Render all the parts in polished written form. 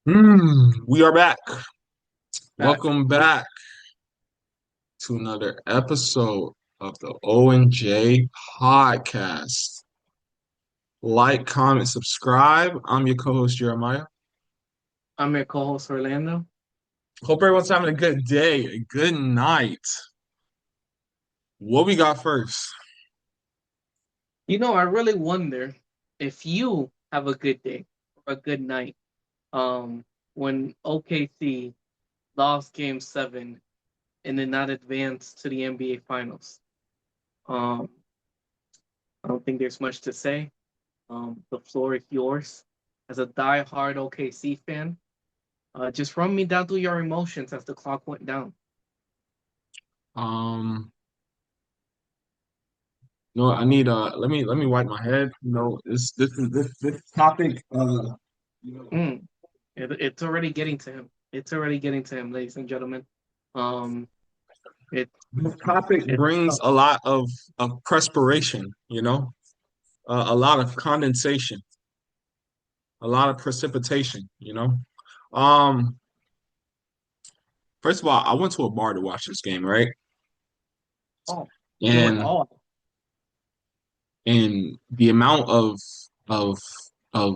We are back. Back. Welcome back to another episode of the ONJ podcast. Like, comment, subscribe. I'm your co-host Jeremiah. I'm your co-host Orlando. Hope everyone's having a good day, a good night. What we got first? I really wonder if you have a good day or a good night. When OKC lost Game 7 and did not advance to the NBA Finals. Um, I don't think there's much to say. The floor is yours. As a die-hard OKC fan, just run me down through your emotions as the clock went down. Um, no, I need let me wipe my head. This topic you know, Mm, it's already getting to him. It's already getting to him, ladies and gentlemen. Um, it this topic it's brings tough. a lot of perspiration, a lot of condensation, a lot of precipitation. Um, First of all, I went to a bar to watch this game, right? Oh, do it And all. and the amount of of of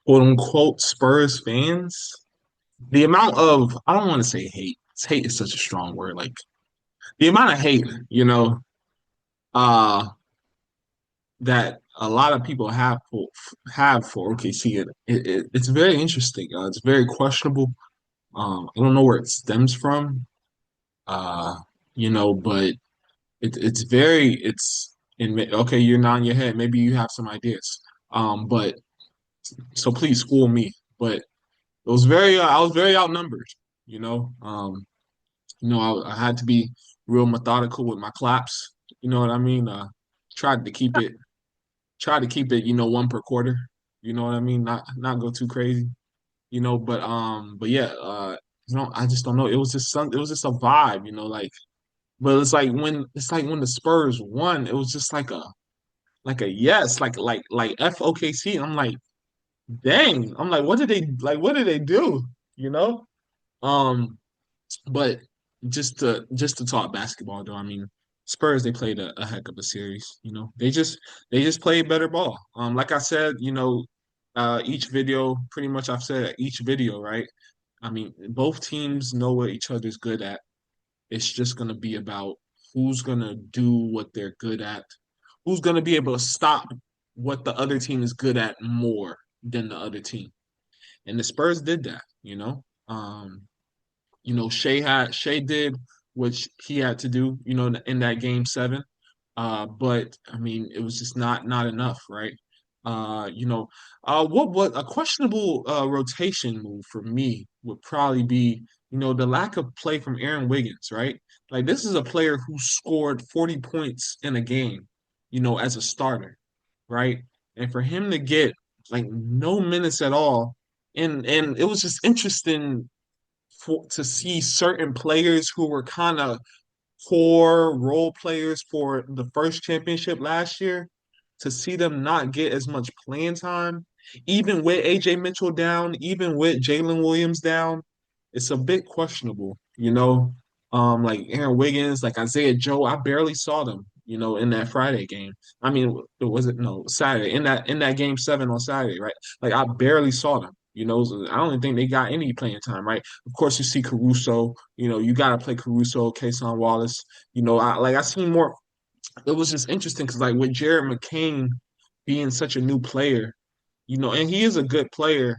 quote unquote Spurs fans, the amount of I don't want to say hate. Hate is such a strong word. Like the amount of hate, uh, that a lot of people have for OKC. It's very interesting. It's very questionable. I don't know where it stems from. Uh, but okay. You're nodding your head. Maybe you have some ideas. But so please school me. But I was very outnumbered. You know, um, I had to be real methodical with my claps. You know what I mean? Tried to keep it, tried to keep it, one per quarter. You know what I mean? Not go too crazy. But yeah, I just don't know. It was just a vibe. But it's like when the Spurs won, it was just like a yes, like FOKC. I'm like, dang. I'm like, what did they do? You know? Um, but just to talk basketball though, I mean, Spurs they played a heck of a series. They just played better ball. Like I said, each video, pretty much I've said each video, right? I mean, both teams know what each other's good at. It's just gonna be about who's gonna do what they're good at, who's gonna be able to stop what the other team is good at more than the other team. And the Spurs did that. Shea did what he had to do, in that game 7. But I mean, it was just not enough, right? What a questionable rotation move for me would probably be, the lack of play from Aaron Wiggins, right? Like this is a player who scored 40 points in a game, as a starter, right? And for him to get like no minutes at all, and it was just interesting to see certain players who were kind of core role players for the first championship last year, to see them not get as much playing time, even with AJ Mitchell down, even with Jalen Williams down, it's a bit questionable. Like Aaron Wiggins, like Isaiah Joe, I barely saw them, in that Friday game. I mean, was it no Saturday in that game 7 on Saturday, right? Like I barely saw them. So I don't even think they got any playing time, right? Of course, you see Caruso. You got to play Caruso, Kason Wallace. I seen more. It was just interesting because like with Jared McCain being such a new player, and he is a good player,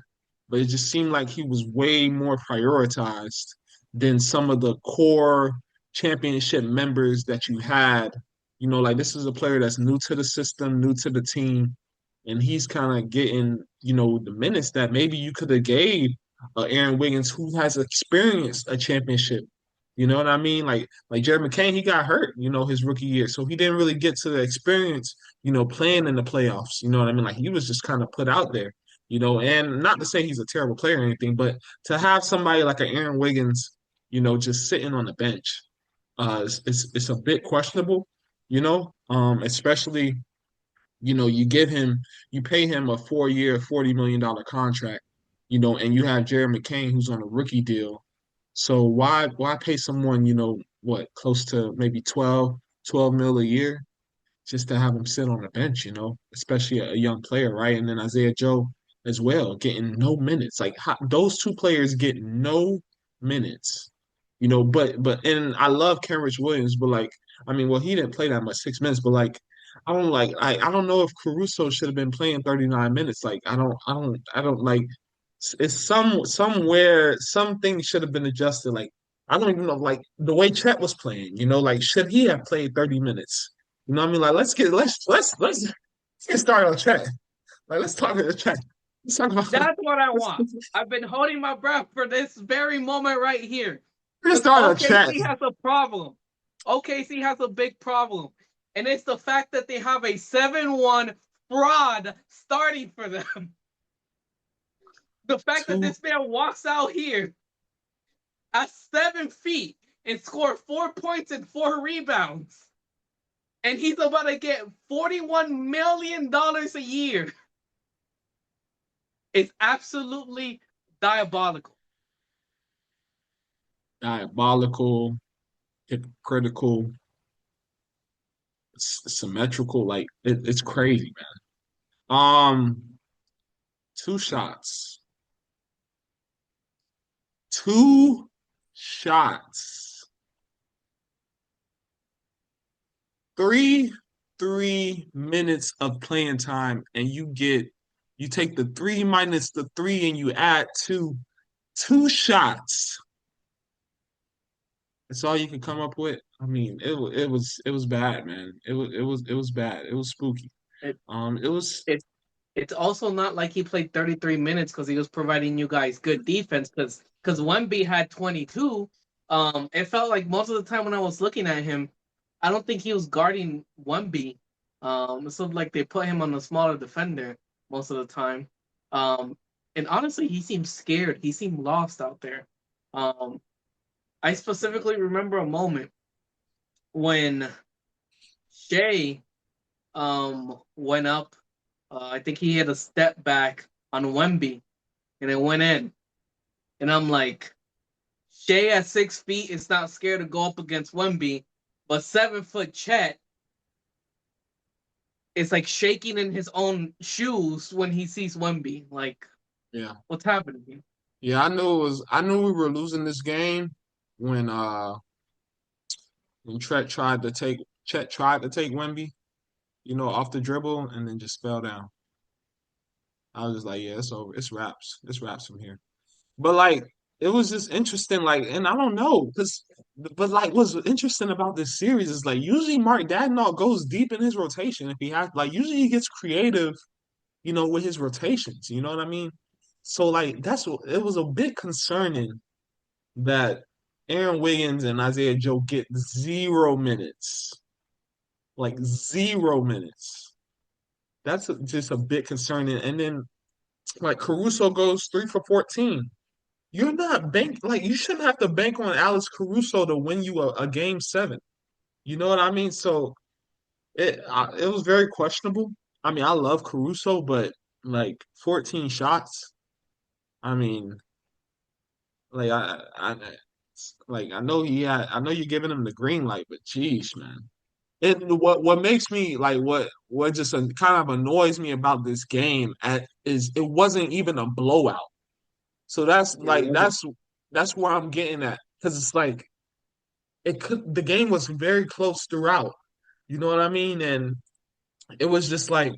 but it just seemed like he was way more prioritized than some of the core championship members that you had. Like this is a player that's new to the system, new to the team, and he's kind of getting, the minutes that maybe you could have gave Aaron Wiggins, who has experienced a championship. You know what I mean? Like Jared McCain, he got hurt, his rookie year, so he didn't really get to the experience, playing in the playoffs. You know what I mean? Like he was just kind of put out there. And not to say he's a terrible player or anything, but to have somebody like an Aaron Wiggins, just sitting on the bench, it's a bit questionable, especially you pay him a 4-year, $40 million contract. and you have Jared McCain who's on a rookie deal. So why pay someone, what, close to maybe 12 mil a year just to have him sit on the bench, especially a young player, right? And then Isaiah Joe as well, getting no minutes. Like those two players get no minutes, but and I love Kenrich Williams, but like I mean, well, he didn't play that much, 6 minutes, but like I don't know if Caruso should have been playing 39 minutes. Like I don't like it's somewhere something should have been adjusted. Like I don't even know like the way Chet was playing, like should he have played 30 minutes? You know what I mean? Like let's get started on Chet. Like let's talk about Chet. Let's talk about That's what I let's, want. I've been holding my breath for this very moment right here. let's Because start on Chet. OKC has a problem. OKC has a big problem. And it's the fact that they have a 7-1 fraud starting for them. The fact that Two this man walks out here at 7 feet and scored 4 points and 4 rebounds. And he's about to get $41 million a year. It's absolutely diabolical. diabolical, hypocritical, symmetrical. Like it's crazy, man. Two shots. Two shots. Three 3 minutes of playing time, and you take the three minus the three and you add two shots. That's all you can come up with. I mean, it was bad, man. It was bad. It was spooky. It, It was it's also not like he played 33 minutes because he was providing you guys good defense because Wemby had 22. It felt like most of the time when I was looking at him, I don't think he was guarding Wemby. So like they put him on a smaller defender most of the time. And honestly, he seemed scared. He seemed lost out there. Um, I specifically remember a moment when Shea went up. I think he had a step back on Wemby, and it went in. And I'm like, Shea at 6 feet is not scared to go up against Wemby, but 7 foot Chet is like shaking in his own shoes when he sees Wemby. Like, yeah. what's happening here? Yeah, I knew we were losing this game when when Chet tried to take Wemby, off the dribble and then just fell down. I was just like, yeah, it's over. It's wraps. It's wraps from here. But like it was just interesting, like, and I don't know, but like what's interesting about this series is like usually Mark Daigneault goes deep in his rotation if he has like usually he gets creative, with his rotations, you know what I mean? So like that's what it was a bit concerning that Aaron Wiggins and Isaiah Joe get 0 minutes. Like 0 minutes. That's just a bit concerning. And then like Caruso goes 3 for 14. You're not like you shouldn't have to bank on Alex Caruso to win you a game seven. You know what I mean? So it was very questionable. I mean, I love Caruso, but like 14 shots. I mean, like I know I know you're giving him the green light, but geez, man. What makes me like what just kind of annoys me about this game is it wasn't even a blowout. So that's like that's where I'm getting at because it's like the game was very close throughout. You know what I mean? And it was just like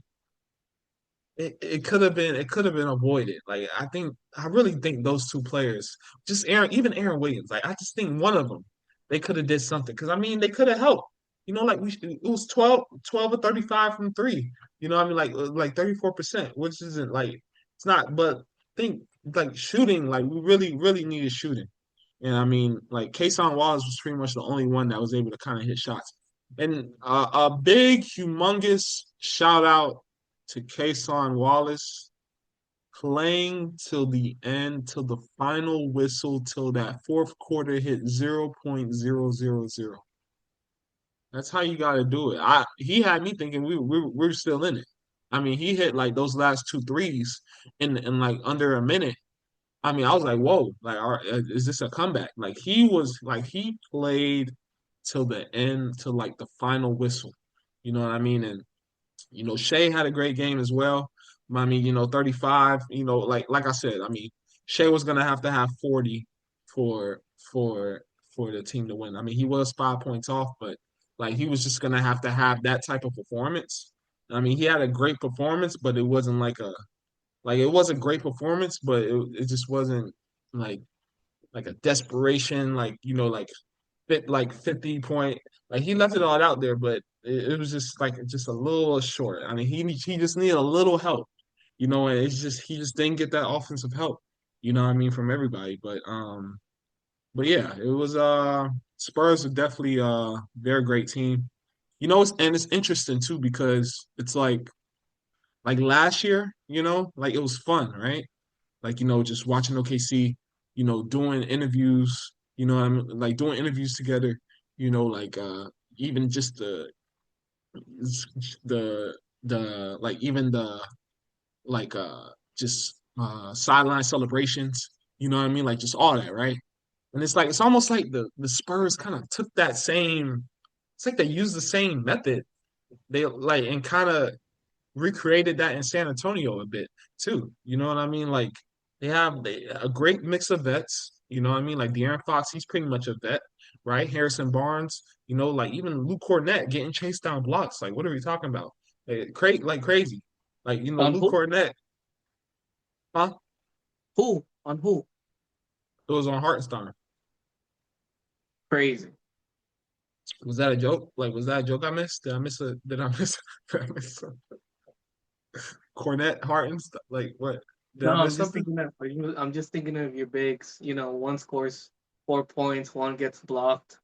it could have been avoided. Like I really think those two players, just even Aaron Williams, like I just think one of them they could have did something because I mean they could have helped. Like it was 12 or 35 from three. You know what I mean? Like 34%, which isn't like it's not, but think like shooting, like we really, really needed shooting. And I mean, like Kason Wallace was pretty much the only one that was able to kind of hit shots. And a big, humongous shout out to Kason Wallace playing till the end, till the final whistle, till that fourth quarter hit 0.000. That's how you got to do it. He had me thinking we're still in it. I mean, he hit like those last two threes in like under a minute. I mean, I was like, whoa, like, is this a comeback? Like he played till the end, till like the final whistle. You know what I mean? And Shea had a great game as well. I mean, 35. Like I said, I mean, Shea was gonna have to have 40 for for for the team to win. I mean, he was 5 points off, but like he was just gonna have to have that type of performance. I mean, he had a great performance, but it wasn't like it was a great performance, but it just wasn't like like a desperation, like fit like 50 point. Like he left it all out there, but it was just like just a little short. I mean, he just needed a little help, and it's just he just didn't get that offensive help, what I mean, from everybody. But yeah, it was Spurs are definitely they're a great team. It's interesting too because it's like last year, like it was fun, right? Like just watching OKC, doing interviews, what I mean, like doing interviews together, like even just the like even the like just sideline celebrations, what I mean, like just all that, right? And it's like it's almost like the Spurs kind of took that same. It's like they used the same method. They like and kind of recreated that in San Antonio a bit too. You know what I mean? Like a great mix of vets. You know what I mean? Like De'Aaron Fox, he's pretty much a vet, right? Harrison Barnes, like even Luke Cornett getting chased down blocks. Like, what are we talking about? Like crazy. Like, On Luke who? Cornett, huh? Who? On who? It was on Hartenstein. Crazy. Was that a joke? Like, was that a joke I missed? Did I miss did I miss Cornett Hartenstein? Like what? Did No, I I'm miss just something? thinking that for you. I'm just thinking of your bigs. One scores 4 points, one gets blocked.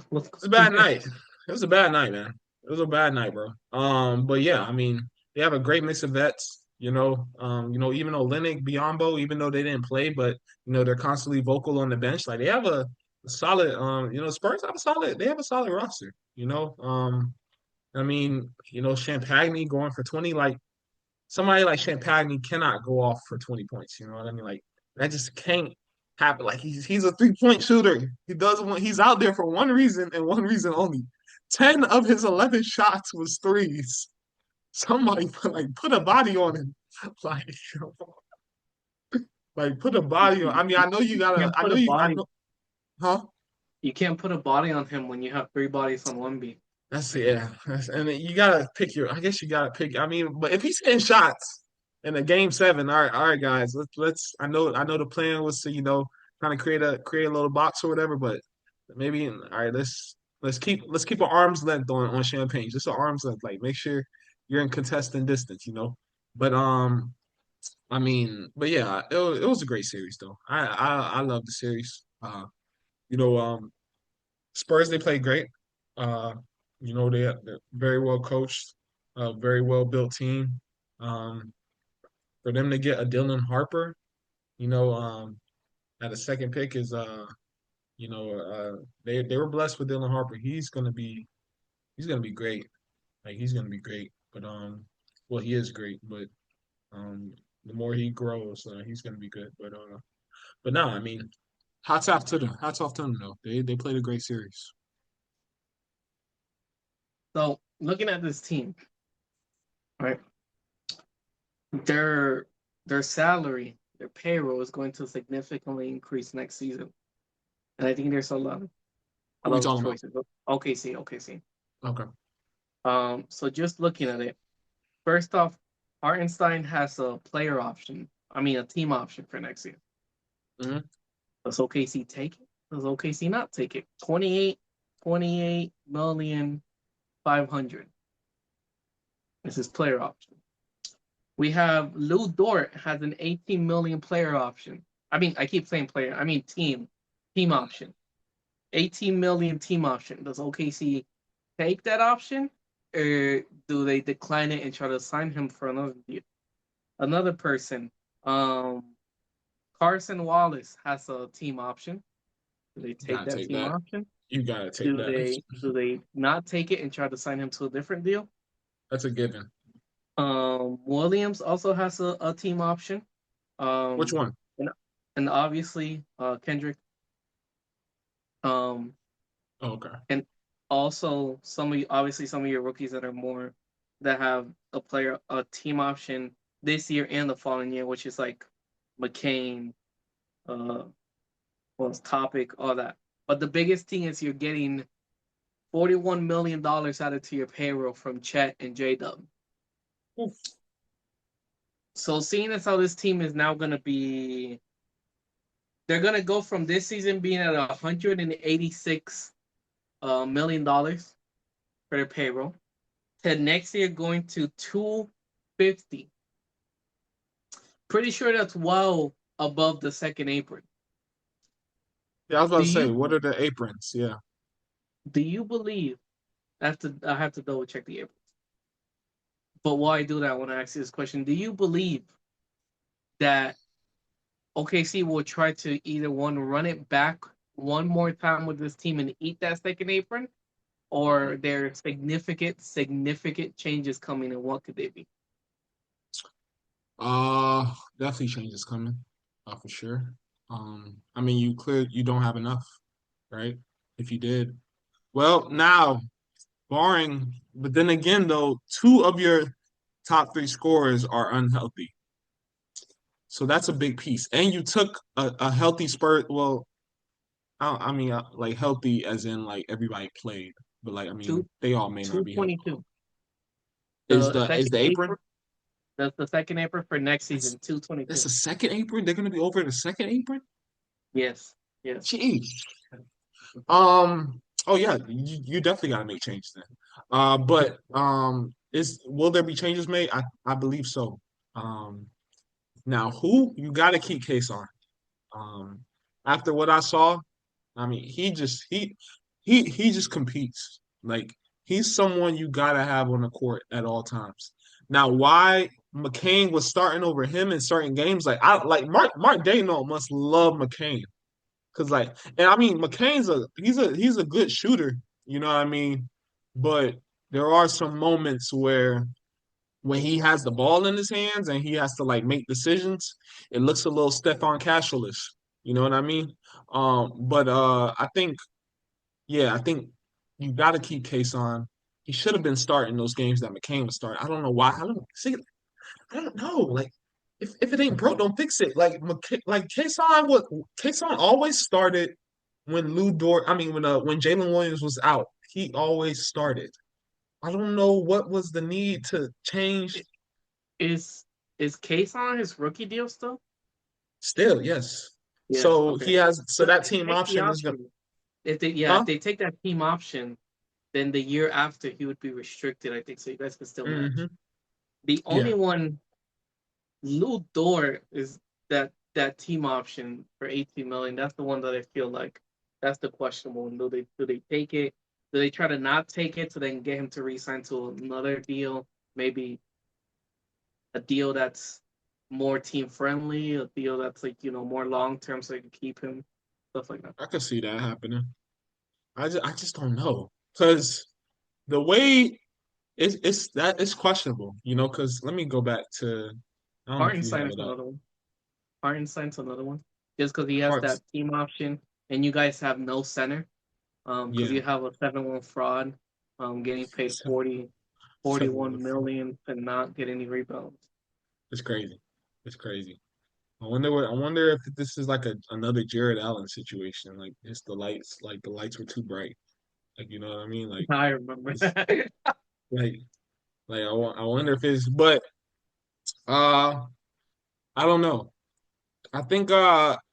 What's It's a going bad on? night. It was a bad night, man. It was a bad night, bro. But yeah, I mean, they have a great mix of vets. Even though Linux, Biombo, even though they didn't play, but they're constantly vocal on the bench. Like they have a solid. Spurs have a solid. They have a solid roster. I mean, Champagne going for 20. Like somebody like Champagne cannot go off for 20 points. You know what I mean? Like that just can't happen. Like he's a 3-point shooter. He's out there for one reason and one reason only. 10 of his 11 shots was threes. Somebody put a body on him. Like like put a body on. I mean, I know you gotta. Can't I put know a you. I body. know. Huh? You can't put a body on him when you have three bodies on WEMBY. That's yeah. And you gotta pick your. I guess you gotta pick. I mean, but if he's hitting shots in a game seven, all right, guys. Let's. I know the plan was to kind of create a little box or whatever, but maybe all right. Let's keep an arm's length on Champagne. Just an arm's length. Like make sure you're in contesting distance. But I mean, but yeah, it was a great series though. I love the series. You know um. Spurs, they played great. Uh, they're very well coached, very well built team. Um, for them to get a Dylan Harper, you know, at a second pick is they were blessed with Dylan Harper. He's gonna be great. Like he's gonna be great. But well he is great, but um the more he grows, he's gonna be good. But no, I mean, hats off to them. Hats off to them though. They played a great series. So looking at this team, right? Their their salary, their payroll is going to significantly increase next season, and I think there's a Who are we lot of talking about? choices. OKC, OKC. Okay. So just looking at it, first off, Hartenstein has a player option. I mean, a team option for next year. Mhm. Does OKC take it? Does OKC not take it? 28,500,000 is his player option. We have Lou Dort has an 18 million player option. I mean, I keep saying player. I mean team option. 18 million team option. Does OKC take that option, or do they decline it and try to sign him for another deal? Another person, Carson Wallace has a team option. Do they You take gotta that take team that. option? You gotta take Do that. they not take it and try to sign him to a different deal? That's a given. Williams also has a team option. Which Um, one? and obviously Kendrick. Um, Okay. and also some of your rookies that are more that have a team option this year and the following year, which is like McCain, uh, Topic, all that. But the biggest thing is you're getting $41 million added to your payroll from Chet and J Dub. Oof. So seeing as how this team is now gonna be, they're gonna go from this season being at $186 million for their payroll to next year going to 250. Pretty sure that's well above the second apron. Yeah, I was about Do to say, you what are the aprons? Yeah. do you believe? I have to double check the aprons. But while I do that, I want to ask you this question: do you believe that OKC will try to either one run it back one more time with this team and eat that second apron, or there are significant changes coming, and what could they be? Definitely change is coming, for sure. I mean, you don't have enough, right? If you did, well, now barring, but then again, though, two of your top three scorers are unhealthy, so that's a big piece. And you took a healthy Spurs. Well, I mean, like healthy as in like everybody played, but like I mean, Two they all may not two be healthy. 22. Is The the is second the apron? apron, that's the second apron for next That's season. Two twenty that's two. the second apron. They're gonna be over the second apron. Yes, yes. Jeez. Oh yeah, you definitely got to make changes then. But is will there be changes made? I believe so. Um, Now who you got to keep Case on. Um, After what I saw, I mean he just competes. Like he's someone you got to have on the court at all times. Now why McCain was starting over him in certain games? Like I like Mark Dano must love McCain. Cause like, and I mean, McCain's he's a good shooter, you know what I mean? But there are some moments where when he has the ball in his hands and he has to like make decisions, it looks a little Stefan Cashless, you know what I mean? But I think I think you got to keep Case on. He should have been starting those games that McCain was starting. I don't know why. I don't know. Like, if it ain't broke, don't fix it. Like Kason always started when Lou Dort. I mean, when Jalen Williams was out, he always started. I don't know what was the need to change. Is is Case on his rookie deal still? Still, yes. Yes. Okay. So So if that they team take the option is gonna, option, if huh? they take that team option, then the year after he would be restricted. I think so. You guys can still match. Mm-hmm. The only Yeah, one, Lou Dort, is that team option for 18 million. That's the one that I feel like that's the questionable one. Do they take it? Do they try to not take it to then get him to resign to another deal? Maybe a deal that's more team friendly, a deal that's like more long term, so they can keep him, stuff like that. I could see that happening. I just don't know because the way it's questionable, you know. Because let me go back to I don't know if you have Hartenstein's it up. another one. Hartenstein's another one. Just because he has Hearts, that team option, and you guys have no center, because yeah, you have a 7-1 fraud, getting paid seven, 40, seven 41 one four. million and not get any rebounds. It's crazy. It's crazy. I wonder if this is like another Jared Allen situation. Like it's the lights were too bright. Like you know what I mean? Like I remember it's that. like I wonder if it's but uh I don't know. I think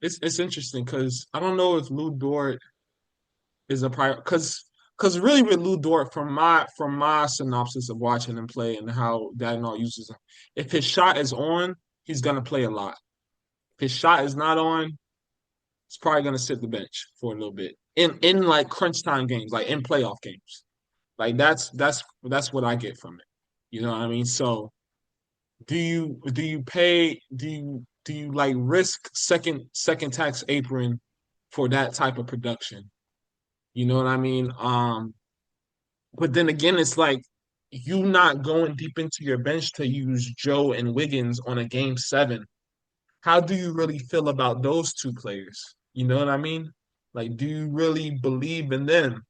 it's interesting because I don't know if Lou Dort is a prior because really with Lou Dort from my synopsis of watching him play and how Dagnall uses him, if his shot is on, he's gonna play a lot. If his shot is not on, he's probably gonna sit the bench for a little bit in like crunch time games, like in playoff games. Like that's what I get from it. You know what I mean? So do you like risk second tax apron for that type of production? You know what I mean? But then again, it's like you not going deep into your bench to use Joe and Wiggins on a game seven. how do you really feel about those two players? You know what I mean? Like, do you really believe in them,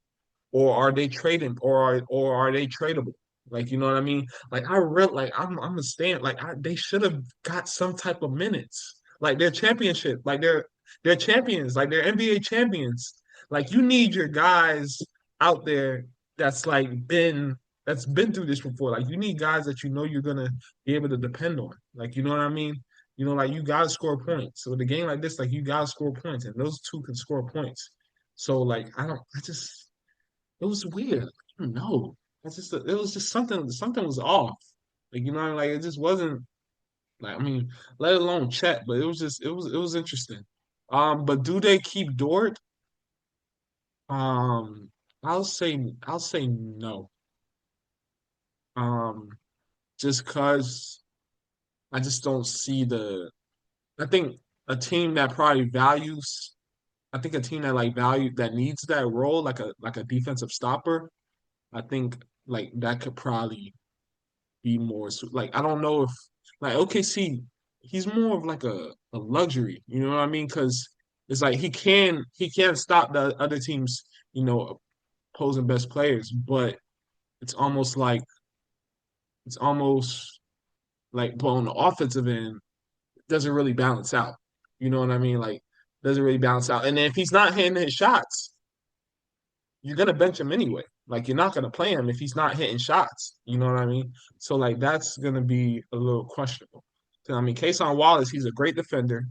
or are they trading, or are they tradable? Like, you know what I mean? Like, I really like I'm a stand. Like, they should have got some type of minutes. Like, they're championship. Like, they're champions. Like, they're NBA champions. Like, you need your guys out there that's like been through this before. Like, you need guys that you know you're gonna be able to depend on. Like, you know what I mean? You know, like, you gotta score points. So with a game like this, like, you gotta score points, and those two can score points. So like, I just it was weird. I don't know. It was just something was off. Like, you know, like, it just wasn't like, I mean, let alone Chet, but it was interesting. But do they keep Dort? Um, I'll say no. Um, just cause I just don't see I think a team that probably values I think a team that like value that needs that role, like a defensive stopper, I think like that could probably be more like, I don't know if like OKC, he's more of like a luxury, you know what I mean? Because it's like he can stop the other teams, opposing best players, but it's almost like it's almost but on the offensive end, it doesn't really balance out. You know what I mean? Like, doesn't really balance out. And then if he's not hitting his shots, you're gonna bench him anyway. Like, you're not gonna play him if he's not hitting shots. You know what I mean? So like, that's gonna be a little questionable. 'Cause, I mean, Kason Wallace, he's a great defender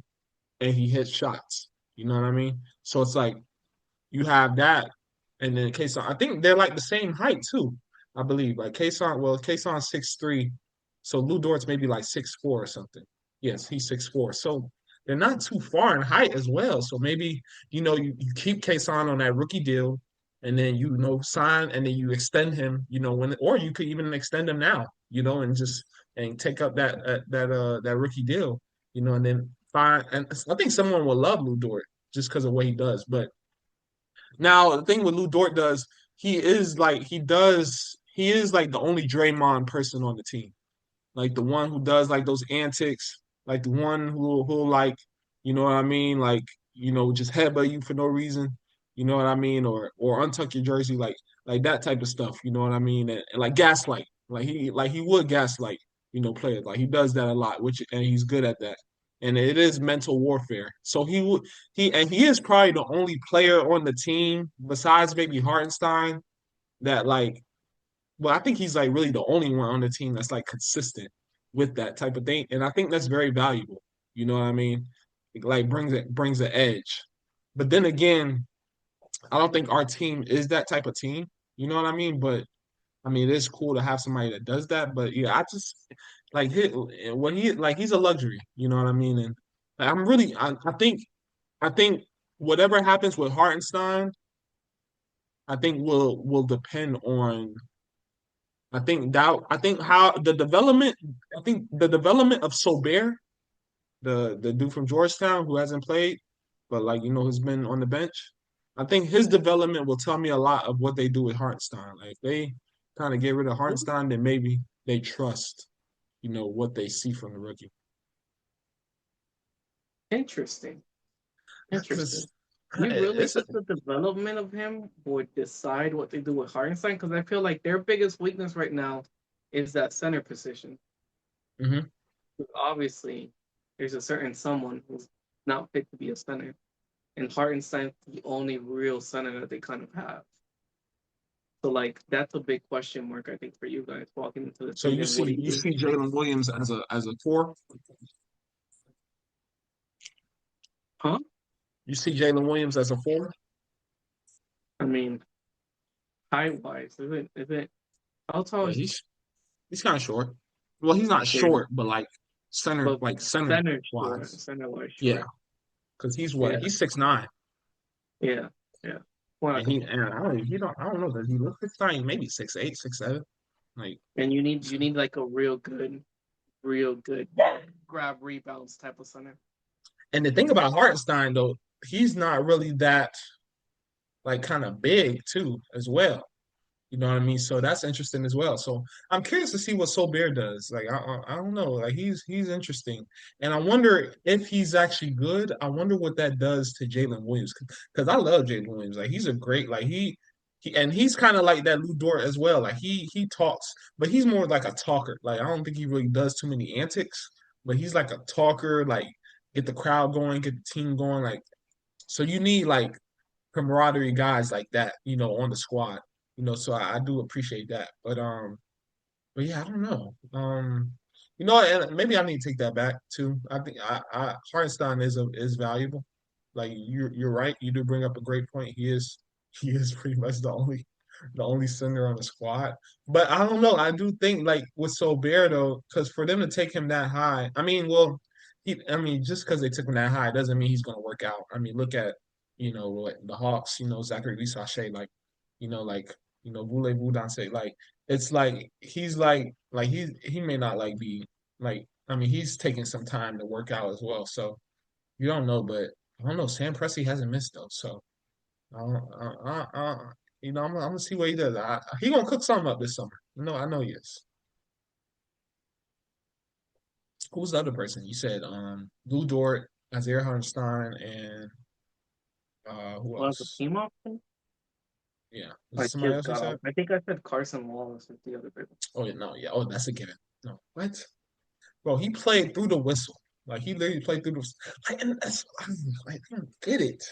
and he hits shots. You know what I mean? So it's like, you have that, and then Kason. I think they're like the same height too. I believe like Kason's 6'3", so Lou Dort's maybe like 6'4" or something. Yes, he's 6'4". So they're not too far in height as well. So maybe you keep Kason on that rookie deal, and then sign, and then you extend him. Or you could even extend him now. And just and take up that rookie deal. And then find. And I think someone will love Lou Dort just because of what he does, but now the thing with Lou Dort does, he is like the only Draymond person on the team. Like, the one who does like those antics, like the one who like, you know what I mean? Like, just headbutt you for no reason, you know what I mean? Or untuck your jersey, like that type of stuff, you know what I mean? And like gaslight. Like he would gaslight, players. Like, he does that a lot, and he's good at that. And it is mental warfare. So he is probably the only player on the team besides maybe Hartenstein that like, well, I think he's like really the only one on the team that's like consistent with that type of thing, and I think that's very valuable. You know what I mean? It, like, brings an edge. But then again, I don't think our team is that type of team. You know what I mean? But I mean, it is cool to have somebody that does that. But yeah, I just like when he's a luxury. You know what I mean? And like, I think whatever happens with Hartenstein, I think will depend on how the development. I think the development of Sober, the dude from Georgetown who hasn't played, but like, has been on the bench. I think his development will tell me a lot of what they do with Hartenstein. Like, if they kind of get rid of Hartenstein, then maybe they trust, what they see from the rookie. Interesting. Interesting. Because You really it's think the development of him would decide what they do with Hartenstein? Because I feel like their biggest weakness right now is that center position. mhm. Obviously, there's a certain someone who's not fit to be a center, and Hartenstein's the only real center that they kind of have. So, like, that's a big question mark, I think, for you guys walking into the So season. What do you you think? see Jalen Williams as a four. Huh? You see Jalen Williams as a four. I mean, height wise, is it how tall Yeah, is he's kind of short. Well, he's not yeah, short, but like center, but like center center short, wise. center wise Yeah, short. because Yeah, he's 6'9", yeah, yeah. Well, I and could, I don't know, does he look 6'9"? Maybe 6'8", 6'7". Like, and you need like a real good grab rebounds type of center. and the thing about Hartenstein though, he's not really that like kind of big too as well. You know what I mean? So that's interesting as well. So I'm curious to see what Sobert does. Like I don't know. Like he's interesting, and I wonder if he's actually good. I wonder what that does to Jalen Williams because I love Jalen Williams. Like he's a great like he and he's kind of like that Lou Dort as well. Like he talks, but he's more like a talker. Like I don't think he really does too many antics, but he's like a talker. Like get the crowd going, get the team going. Like so you need like camaraderie guys like that, on the squad. So I do appreciate that. But yeah, I don't know. And maybe I need to take that back too. I think I Hartenstein is valuable. Like you're right. You do bring up a great point. He is pretty much the only center on the squad. But I don't know. I do think like with Sobert though, because for them to take him that high, I mean, well, just because they took him that high doesn't mean he's going to work out. I mean, look at what the Hawks. Zachary Lisachet, voulez-vous danser, like it's like he's like he may not like be like he's taking some time to work out as well. So you don't know, but I don't know. Sam Presti hasn't missed though, so I'm gonna see what he does. He gonna cook something up this summer. No, I know he is. Who's the other person? You said Lou Dort, Isaiah Hartenstein, and who Well, as a else? team option, Yeah, is I it somebody just else you got off. said? I think I said Carson Wallace is the other big one. Oh yeah, no, yeah. Oh, that's a given. No, what? Bro, he played through the whistle. Like he literally played through the like, and that's like I don't get it.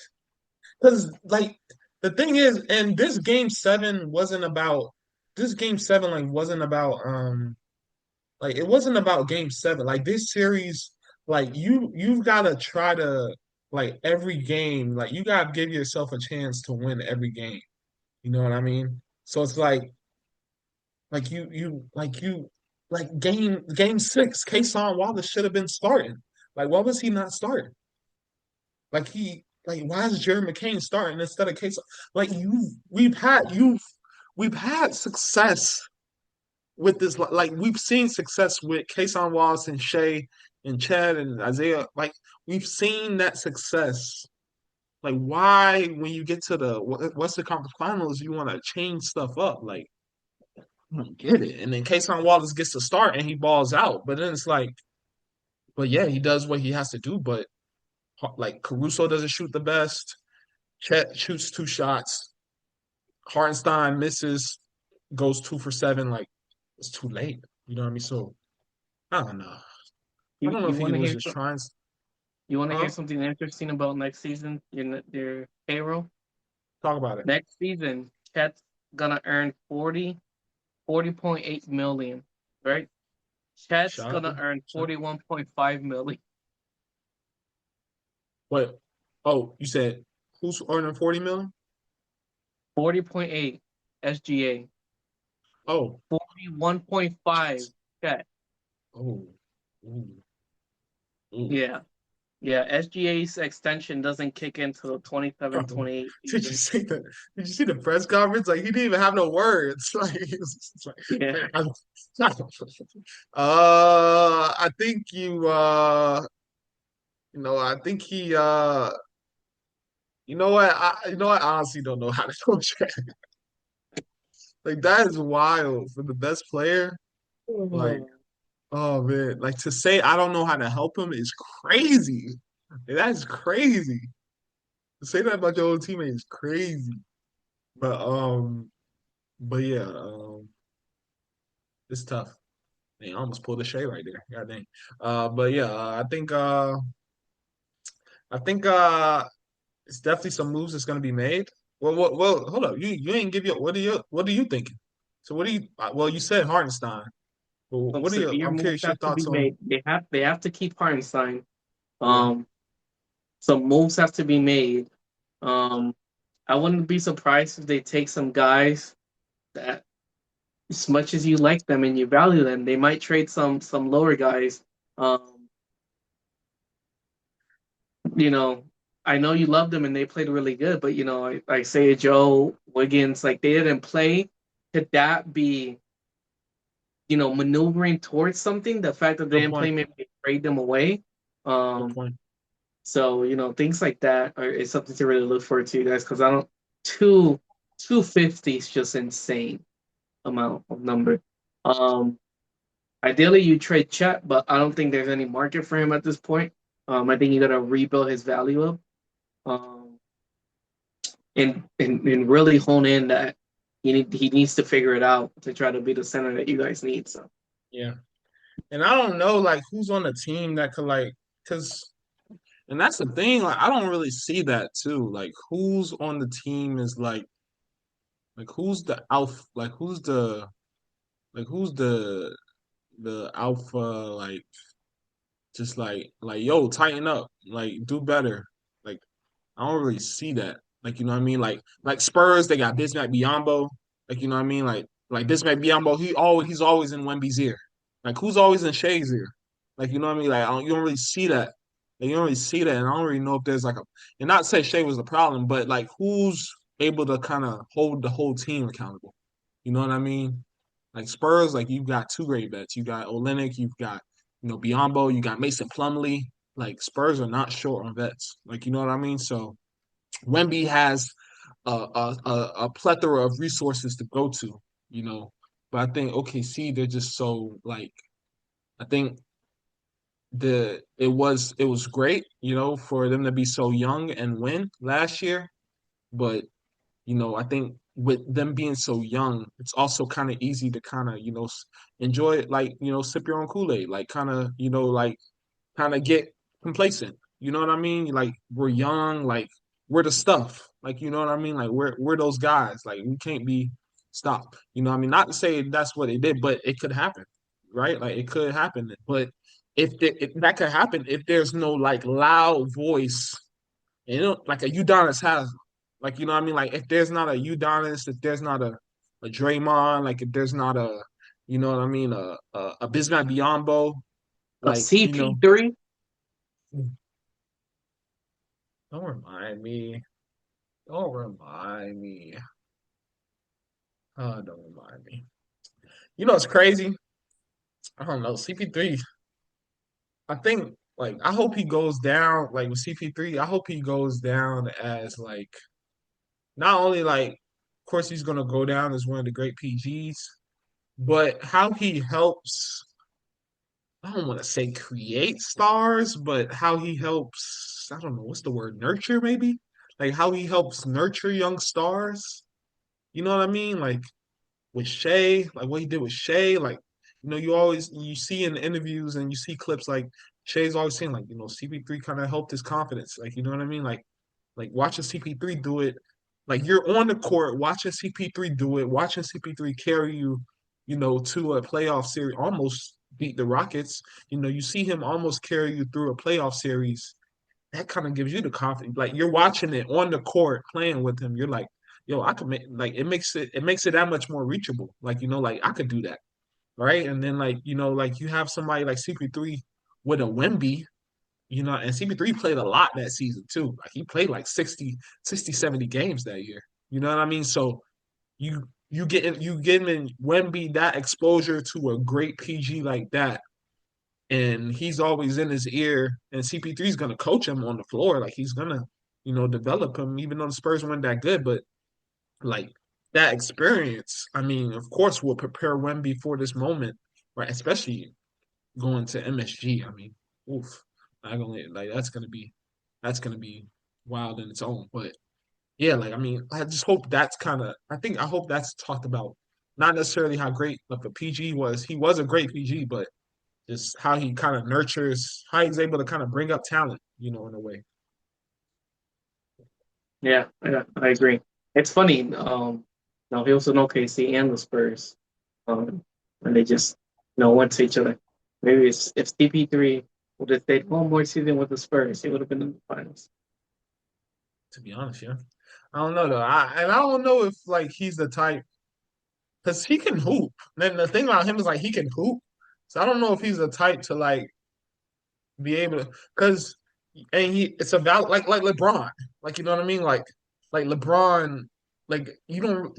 Because like the thing is, and this game seven like wasn't about like it wasn't about game seven. Like this series, like you've gotta try to like every game, like you gotta give yourself a chance to win every game. You know what I mean? So it's like game six, Kason Wallace should have been starting. Like, why was he not starting? Why is Jerry McCain starting instead of Kason? Like we've had success with this. Like we've seen success with Kason Wallace and Shea and Chad and Isaiah. Like we've seen that success. Like why when you get to the Western Conference Finals, you want to change stuff up? Like I don't get it. And then Kason Wallace gets to start and he balls out. But then it's like, but yeah, he does what he has to do. But like Caruso doesn't shoot the best. Chet shoots two shots. Hartenstein misses, goes 2 for 7. Like it's too late. You know what I mean? So I don't know. I You don't know you if he want to was hear just some, trying. you want to hear Huh? something interesting about next season? Your payroll Talk about it. next season. Chet's gonna earn 40.8 million, right? Chet's Shot. gonna earn Shot. 41.5 million. What? Oh, you said who's earning 40 million? 40.8 SGA. Oh, 41.5 Chet. oh, ooh, ooh. Yeah. Yeah, SGA's extension doesn't kick into the Bro, 27-28 did you season. see the did you see the press conference? Like he didn't even have no words. Like, he was just Yeah. like I think I think he I honestly don't know how to coach. Like that is wild for the best player. Like, Oh. oh man, like to say I don't know how to help him is crazy. That's crazy. To say that about your old teammate is crazy. But but yeah, it's tough. Man, I almost pulled a shade right there. God dang. But yeah, I think it's definitely some moves that's gonna be made. Well, hold up. You ain't give your what are you thinking? So what do you well you said Hartenstein. Well, Some what are your severe I'm moves curious your have to be thoughts on made. They have to keep Hartenstein. yeah, Um, some moves have to be made. Um, I wouldn't be surprised if they take some guys that, as much as you like them and you value them, they might trade some lower guys. Um, you know, I know you love them and they played really good, but I say Joe Wiggins, like they didn't play. Could that be, maneuvering towards something? The fact that they good didn't play, point. maybe they trade them away. Good Um, point. so things like that is something to really look forward to, you guys, because I don't two 250 is just insane. amount of number. Um, Ideally, you trade Chet, but I don't think there's any market for him at this point. I think you got to rebuild his value up, um, and really hone in that he needs to figure it out to try to be the center that you guys need. So Yeah. And I don't know like who's on the team that could like because and that's the thing, like I don't really see that too. Like who's on the team is like who's the alpha who's the alpha just like yo, tighten up, like do better. Like I don't really see that. Like, you know what I mean? Like Spurs, they got Bismack Biyombo. Like, you know what I mean? Like Bismack Biyombo, he's always in Wemby's ear. Like who's always in Shea's ear? Like, you know what I mean? Like you don't really see that. Like, you don't really see that. And I don't really know if there's like a and not to say Shea was the problem, but like who's able to kind of hold the whole team accountable. You know what I mean? Like Spurs, like you've got two great vets. You got Olynyk, you've got, Biyombo, you got Mason Plumlee. Like Spurs are not short on vets. Like, you know what I mean? So Wemby has a plethora of resources to go to, you know. But I think OKC, they're just so like I think it was great, for them to be so young and win last year. But I think with them being so young, it's also kind of easy to kind of enjoy it, like sip your own Kool-Aid, like kind of get complacent. You know what I mean? Like we're young, like we're the stuff. Like you know what I mean? Like we're those guys. Like we can't be stopped. You know what I mean? Not to say that's what it did, but it could happen, right? Like it could happen. But if that could happen, if there's no like loud voice, like a Udonis has, like you know what I mean? Like if there's not a Udonis, if there's not a Draymond, like if there's not a, you know what I mean, a Bismack Biyombo, a like CP3. don't remind me. Don't remind me. Oh, don't remind me. You know, it's crazy. I don't know. CP3, I think, like, I hope he goes down, like, with CP3, I hope he goes down as, like, not only, like, of course, he's going to go down as one of the great PGs, but how he helps, I don't want to say create stars, but how he helps, I don't know, what's the word, nurture, maybe? Like, how he helps nurture young stars. You know what I mean? Like, with Shay, like what he did with Shay, like you see in the interviews and you see clips like Shay's always saying like CP3 kind of helped his confidence, like you know what I mean, like watching CP3 do it, like you're on the court watching CP3 do it, watching CP3 carry you, to a playoff series, almost beat the Rockets. You see him almost carry you through a playoff series. That kind of gives you the confidence. Like you're watching it on the court, playing with him. You're like, yo, I could make like it makes it that much more reachable. Like like I could do that, right? And then like like you have somebody like CP3 with a Wemby, and CP3 played a lot that season too. Like he played like 60, 70 games that year. You know what I mean? So you get in Wemby that exposure to a great PG like that, and he's always in his ear, and CP3 is gonna coach him on the floor, like he's gonna, develop him, even though the Spurs weren't that good, but like that experience, I mean, of course, will prepare Wemby for this moment, right? Especially going to MSG. I mean, oof, not gonna like that's gonna be wild in its own. But yeah, like I mean, I just hope I hope that's talked about. Not necessarily how great of a PG was. He was a great PG, but just how he kind of nurtures, how he's able to kind of bring up talent, in a way. Yeah, I agree. It's funny. No, he was in OKC and the Spurs, and they just went to each other. Maybe if CP3 would have stayed one more season with the Spurs, he would have been in the finals. To be honest, yeah, I don't know though. I don't know if like he's the type because he can hoop. Then the thing about him is like he can hoop. So I don't know if he's the type to like be able to because and it's about like LeBron. Like you know what I mean? Like LeBron, like you don't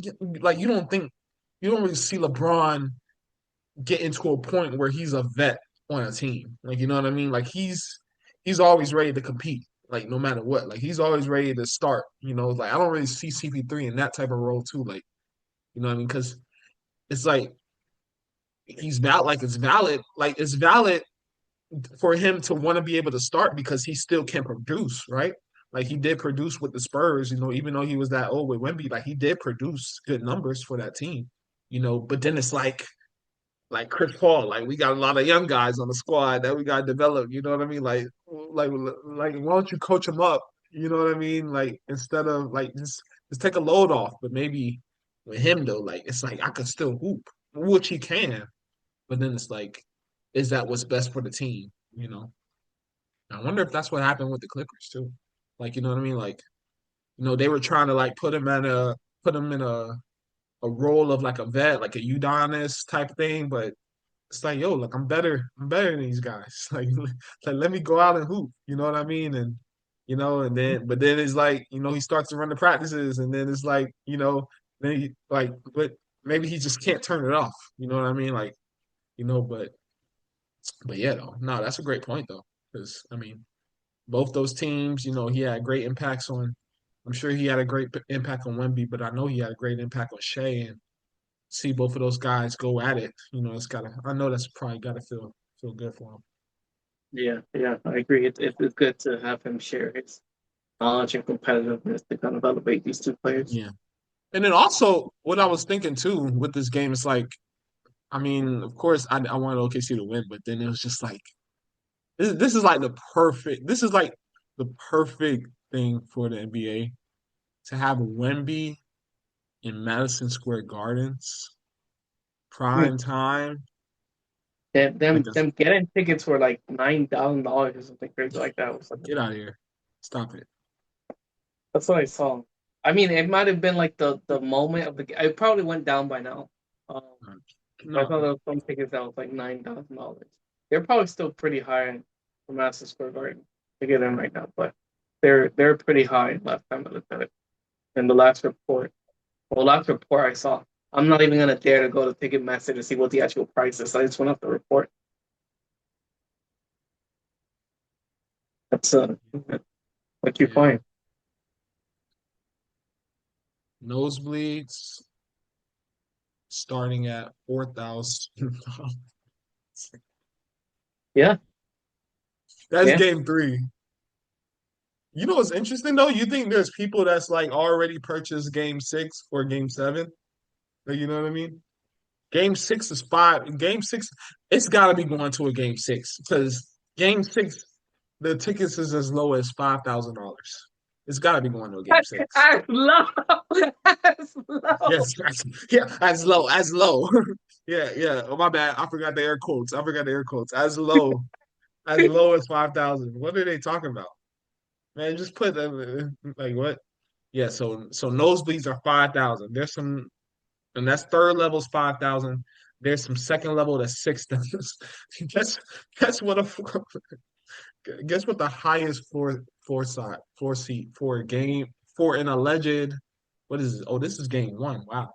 really see LeBron get into a point where he's a vet on a team. Like you know what I mean? Like he's always ready to compete. Like no matter what. Like he's always ready to start. Like I don't really see CP3 in that type of role too. Like you know what I mean? Because it's like it's valid for him to want to be able to start because he still can produce, right? Like he did produce with the Spurs, even though he was that old with Wemby, like he did produce good numbers for that team, But then it's like Chris Paul, like we got a lot of young guys on the squad that we got to develop. You know what I mean? Like why don't you coach them up? You know what I mean? Like instead of like just take a load off. But maybe with him though, like it's like I could still hoop, which he can. But then it's like, is that what's best for the team? I wonder if that's what happened with the Clippers too. Like you know what I mean? Like they were trying to like put him in a role of like a vet, like a Udonis type thing, but it's like, yo, look, I'm better than these guys. Like let me go out and hoop. You know what I mean? And but then it's like, he starts to run the practices, and then it's like, but maybe he just can't turn it off. You know what I mean? Like, but yeah, though, no, that's a great point though, because I mean, both those teams, he had great impacts on. I'm sure he had a great impact on Wemby, but I know he had a great impact on Shea, and see both of those guys go at it. It's gotta. I know that's probably gotta feel good for him. Yeah, yeah, I agree. It's good to have him share his knowledge and competitiveness to kind of elevate these two players. Yeah, and then also what I was thinking too with this game is like, I mean, of course, I wanted OKC to win, but then it was just like this is like the perfect thing for the NBA to have Wemby in Madison Square Gardens, Mm. prime time. Them, Like, them, them getting tickets for like $9,000 or something crazy like that was like get out of here. Stop it. that's what I saw. I mean, it might have been like the moment of the game. It probably went down by now. Um, I No, thought there was some tickets that was like $9,000. They're probably still pretty high for Madison Square Garden to get in right now, but they're pretty high last time I looked at it. In the last report, well, last report I saw. I'm not even gonna dare to go to Ticketmaster to see what the actual price is. I just went off the report. That's what you yeah. find. Nosebleeds starting at 4,000. Yeah, That's yeah. game three. You know what's interesting though? You think there's people that's like already purchased game six or game seven? Like, you know what I mean? Game six is five. Game six, it's got to be going to a game six because game six, the tickets is as low as $5,000. It's got to be going to a game six. As low, as low. Yes, yeah, as low. Yeah, yeah. Oh my bad. I forgot the air quotes. I forgot the air quotes. As low as 5,000. What are they talking about? Man, just put them like what? Yeah, so nosebleeds are 5,000. There's some, and that's third level's 5,000. There's some second level that's 6,000. Guess guess what a guess what the highest floor seat for a game for an alleged what is it? Oh, this is game one. Wow,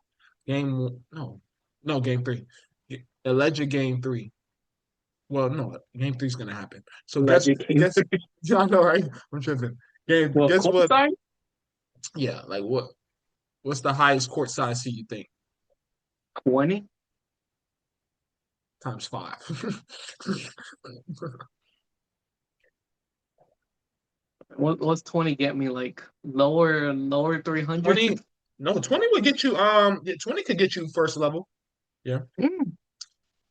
no game three. Alleged game three. Well, no, game three's gonna happen. So Magic King. guess I know right? I'm tripping. Well, Guess what? courtside Yeah, like what's the highest court size seat you think? 20. Times five. What's 20 get me like lower 300? 20, no, 20 would get you, yeah, 20 could get you first level. Yeah. Mm.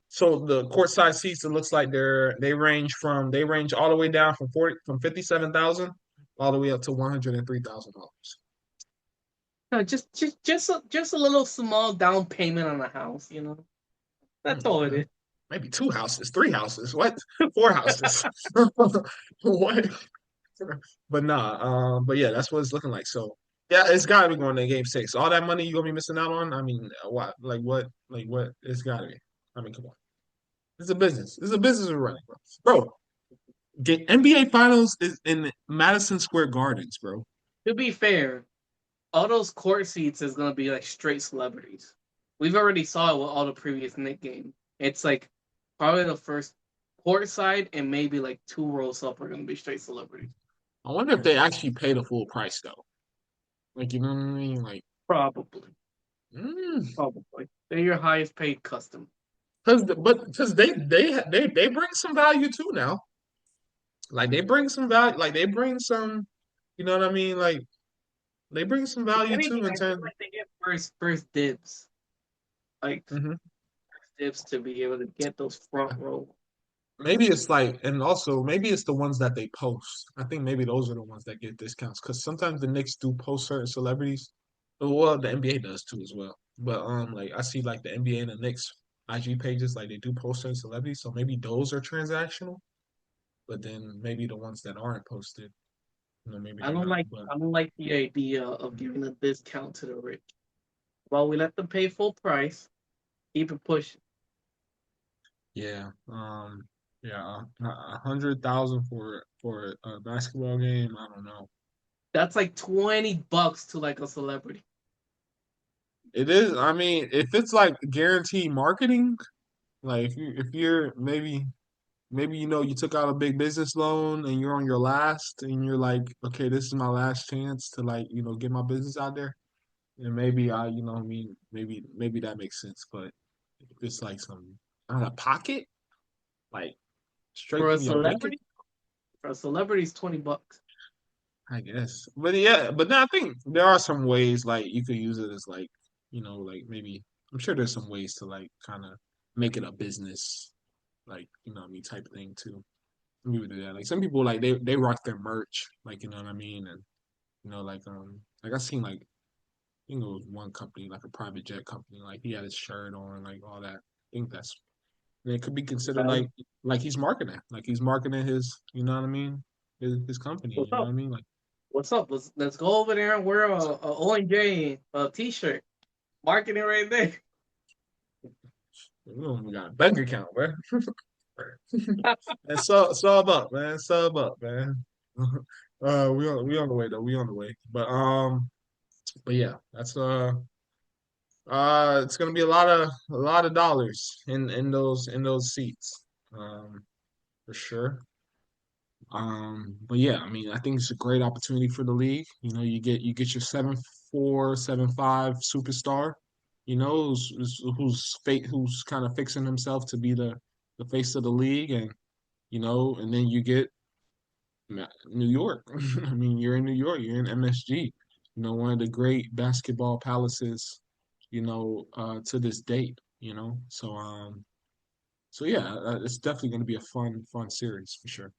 So the court size seats, it looks like they range all the way down from 57,000 all the way up to $103,000. No, just a little small down payment on a house, you know. That's all it Okay. is. Maybe two houses, three houses, what? Four houses. What? But nah, but yeah, that's what it's looking like. So yeah, it's gotta be going to game six. All that money you gonna be missing out on. I mean, what? Like what? It's gotta be. I mean, come on. It's a business. It's a business we're running, bro. Get NBA Finals is in Madison Square Gardens, bro. To be fair, all those court seats is gonna be like straight celebrities. We've already saw it with all the previous Knicks game. It's like probably the first court side and maybe like two rows up are gonna be straight celebrities. I wonder if they actually pay the full price though. Like, you know what I mean? Like, Probably, mm, probably. They're your highest paid customer. Because they bring some value too now. Like they bring some value. Like they bring some. You know what I mean? Like they bring some If value too anything, in I feel terms. like they get first dibs, like Mhm. dibs to be able to get those front row. Maybe it's like, and also maybe it's the ones that they post. I think maybe those are the ones that get discounts because sometimes the Knicks do post certain celebrities. Well, the NBA does too as well. But like I see like the NBA and the Knicks IG pages, like they do post certain celebrities, so maybe those are transactional. But then maybe the ones that aren't posted, maybe I they're don't not. like But I don't like the idea of giving a discount to the rich. While we let them pay full price, keep it pushing. yeah, yeah, 100,000 for a basketball game. I don't know. That's like $20 to like a celebrity. It is. I mean, if it's like guaranteed marketing, like if you're maybe you took out a big business loan and you're on your last and you're like, okay, this is my last chance to like get my business out there, and maybe I mean maybe that makes sense. But if it's like some out of pocket, like straight For a from your bank, celebrity, for a celebrity, it's $20. I guess. But yeah, but then I think there are some ways like you could use it as like, like maybe I'm sure there's some ways to like kind of make it a business, like, what I mean, type thing too. Some people do that. Like some people like they rock their merch, like what I mean, and like I seen like it was one company, like a private jet company, like he had his shirt on, like all that. I think that's and it could be considered like he's marketing his, you know what I mean, his company, What's you know what up? I mean, like. What's up? Let's go over there and wear a ONJ t-shirt. Marketing right there. We got a bank account, man. And sub up, man. Sub up, man. We on the way though. We on the way. But yeah, that's it's gonna be a lot of dollars in those seats, for sure. But yeah, I mean, I think it's a great opportunity for the league. You get your 7'4", 7'5" superstar. Who's kind of fixing himself to be the face of the league, and then you get New York. I mean, you're in New York. You're in MSG. One of the great basketball palaces. To this date. So yeah, it's definitely going to be a fun series for sure.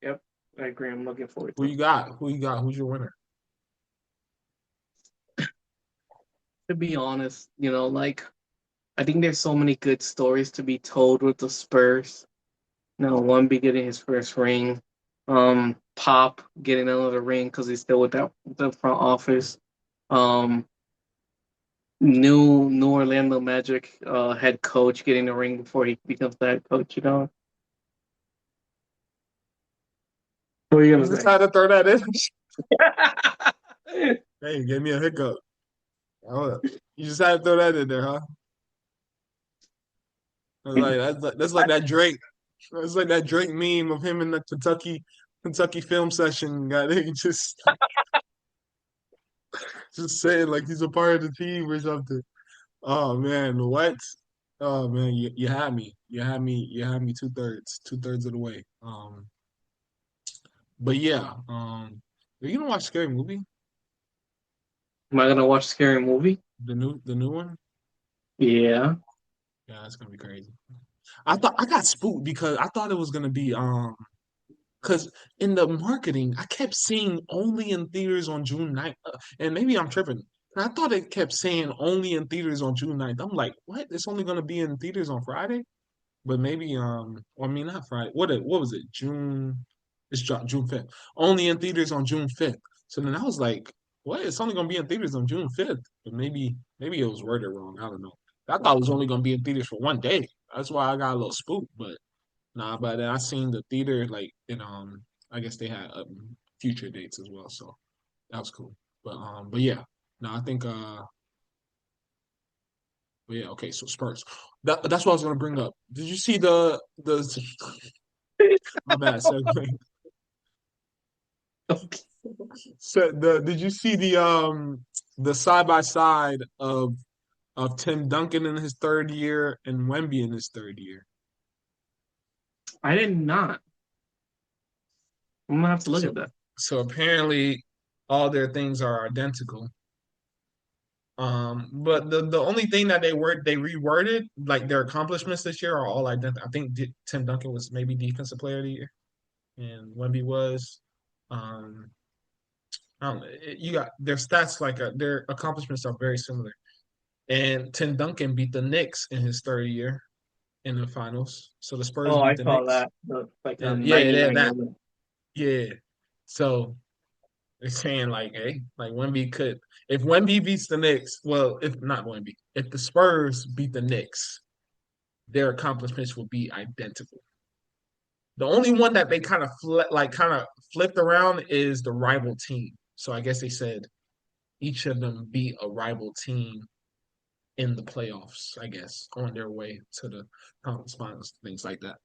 Yep, I agree. I'm looking forward Who to it. you got? Who you got? Who's your winner? To be honest, like I think there's so many good stories to be told with the Spurs. Wemby getting his first ring, Pop getting another ring because he's still with the front office. Um, new Orlando Magic head coach getting the ring before he becomes the head coach. What are you You gonna just say? had to throw that in. Hey, you gave me a hiccup. Oh, you just had to throw that in there, huh? That's like that Drake. That's like that Drake meme of him in the Kentucky film session. Got it. Just saying like he's a part of the team or something. Oh man, what? Oh man, you had me. You had me two thirds of the way. But yeah, are you gonna watch Scary Movie? Am I gonna watch Scary Movie? The new one? Yeah. Yeah, it's gonna be crazy. I thought I got spooked because I thought it was gonna be because in the marketing I kept seeing only in theaters on June 9th, and maybe I'm tripping. I thought it kept saying only in theaters on June 9th. I'm like, what? It's only gonna be in theaters on Friday? But maybe or I mean not Friday. What was it? It's dropped June 5th. Only in theaters on June 5th. So then I was like, what? It's only gonna be in theaters on June 5th. But maybe it was worded wrong. I don't know. I thought it was only gonna be in theaters for one day. That's why I got a little spooked. But nah, but then I seen the theater like in I guess they had future dates as well. So that was cool. But yeah. No, I think but yeah, okay, so Spurs. That's what I was gonna bring up. Did you see the my bad segue. Okay. So did you see the side by side of of Tim Duncan in his third year and Wemby in his third year. I did not. I'm gonna have to look So at that. so apparently all their things are identical. But the only thing that they reworded, like their accomplishments this year, are all identical. I think Tim Duncan was maybe defensive player of the year, and Wemby was. Um, I don't know. You got their stats like their accomplishments are very similar. And Tim Duncan beat the Knicks in his third year in the finals. So the Spurs Oh, beat I the saw Knicks. that. Like a And yeah, yeah, 99 that win. yeah. So they're saying like, hey, like Wemby could if Wemby beats the Knicks, well, if not Wemby, if the Spurs beat the Knicks, their accomplishments will be identical. The only one that they kind of flipped around is the rival team. So I guess they said each of them beat a rival team in the playoffs, I guess, on their way to the conference finals, things like that.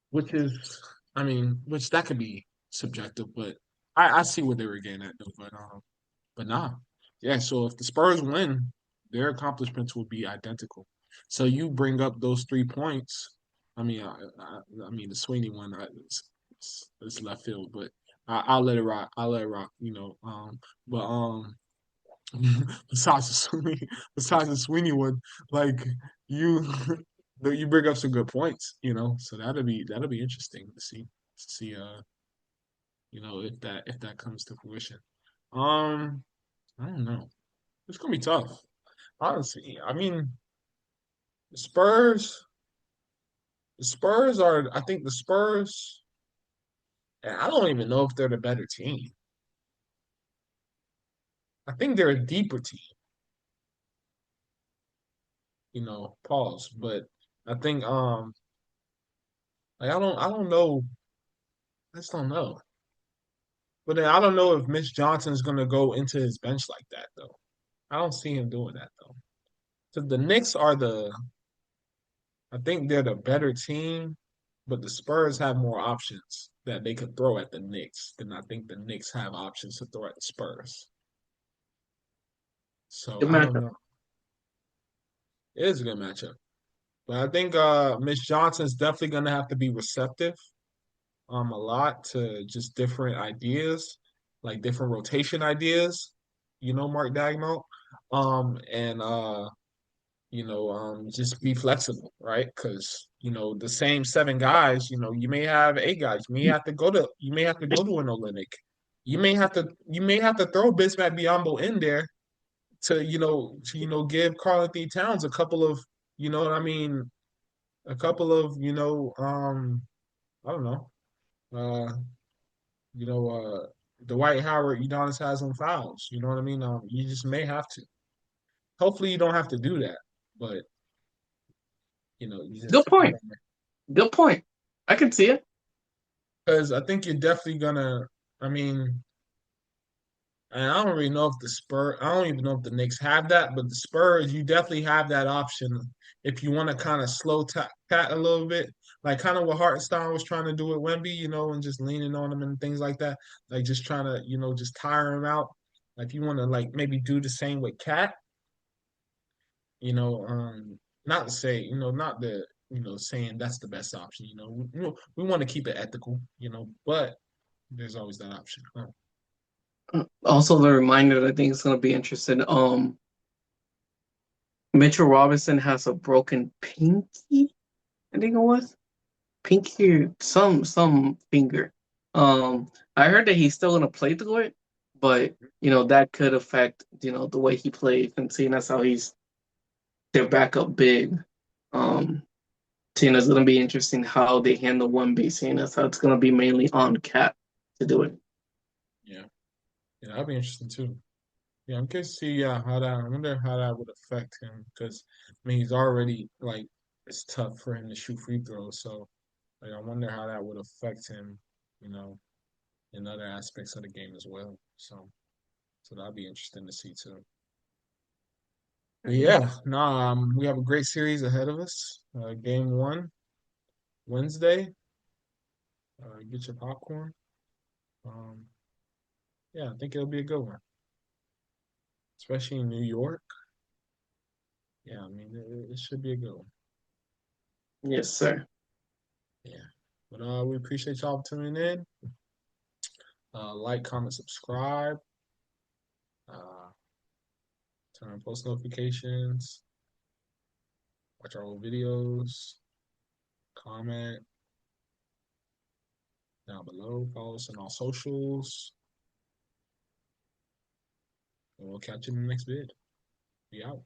Which is, I mean, which that could be subjective, but I see what they were getting at though. But nah, yeah. So if the Spurs win, their accomplishments will be identical. So you bring up those 3 points. I mean, I mean the Sweeney one, it's left field, but I'll let it rock. I'll let it rock. But besides the Sweeney, besides the Sweeney one, like you, you bring up some good points. So that'll be interesting to see if that comes to fruition. Um, I don't know. It's gonna be tough, honestly. I mean, the Spurs, the Spurs are. I think the Spurs. I don't even know if they're the better team. I think they're a deeper team. Pause. But I think like I don't know. I just don't know. But then I don't know if Mitch Johnson's gonna go into his bench like that though. I don't see him doing that though. So the Knicks are I think they're the better team, but the Spurs have more options that they could throw at the Knicks than I think the Knicks have options to throw at the Spurs. So Good I don't matchup. know. It is a good matchup. But I think Mitch Johnson's definitely gonna have to be receptive a lot to just different ideas, like different rotation ideas, Mark Dagmo. And just be flexible, right? Because the same seven guys, you may have eight guys. You may have to go to an Olenek. You may have to throw Bismack Biyombo in there to give Karl Anthony Towns a couple of, what I mean, a couple of, I don't know, uh, you know, Dwight Howard, Udonis has on fouls. You know what I mean? You just may have to. Hopefully, you don't have to do that, but you just Good point. Good point. I can see it. because I think you're definitely gonna. I mean, and I don't really know if the Spurs. I don't even know if the Knicks have that, but the Spurs, you definitely have that option if you want to kind of slow pat a little bit, like kind of what Hartenstein was trying to do with Wemby, and just leaning on him and things like that, like just trying to, just tire him out. Like you want to like maybe do the same with Cat, you know, not to say, not the, saying that's the best option. We want to keep it ethical, but there's always that option. Also, the reminder that I think is going to be interesting. Mitchell Robinson has a broken pinky. I think it was pinky, or some finger. I heard that he's still going to play through it, but that could affect the way he plays, and seeing that's how he's their backup big. Um, Seeing it's going to be interesting how they handle one B, seeing as how it's going to be mainly on Cat to do it. Yeah, yeah, that'd be interesting too. Yeah, I'm curious to see how that. I wonder how that would affect him because I mean he's already like it's tough for him to shoot free throws. So like I wonder how that would affect him, you know, in other aspects of the game as well. So that'd be interesting to see too. But yeah, no, we have a great series ahead of us. Game one Wednesday. Get your popcorn. Um, yeah, I think it'll be a good one, especially in New York. Yeah, I mean, it should be a good one. Yes, sir. Yeah. But we appreciate y'all tuning in. Like, comment, subscribe. Uh, turn on post notifications. Watch our old videos. Comment down below. Follow us on all socials. And we'll catch you in the next vid. We out.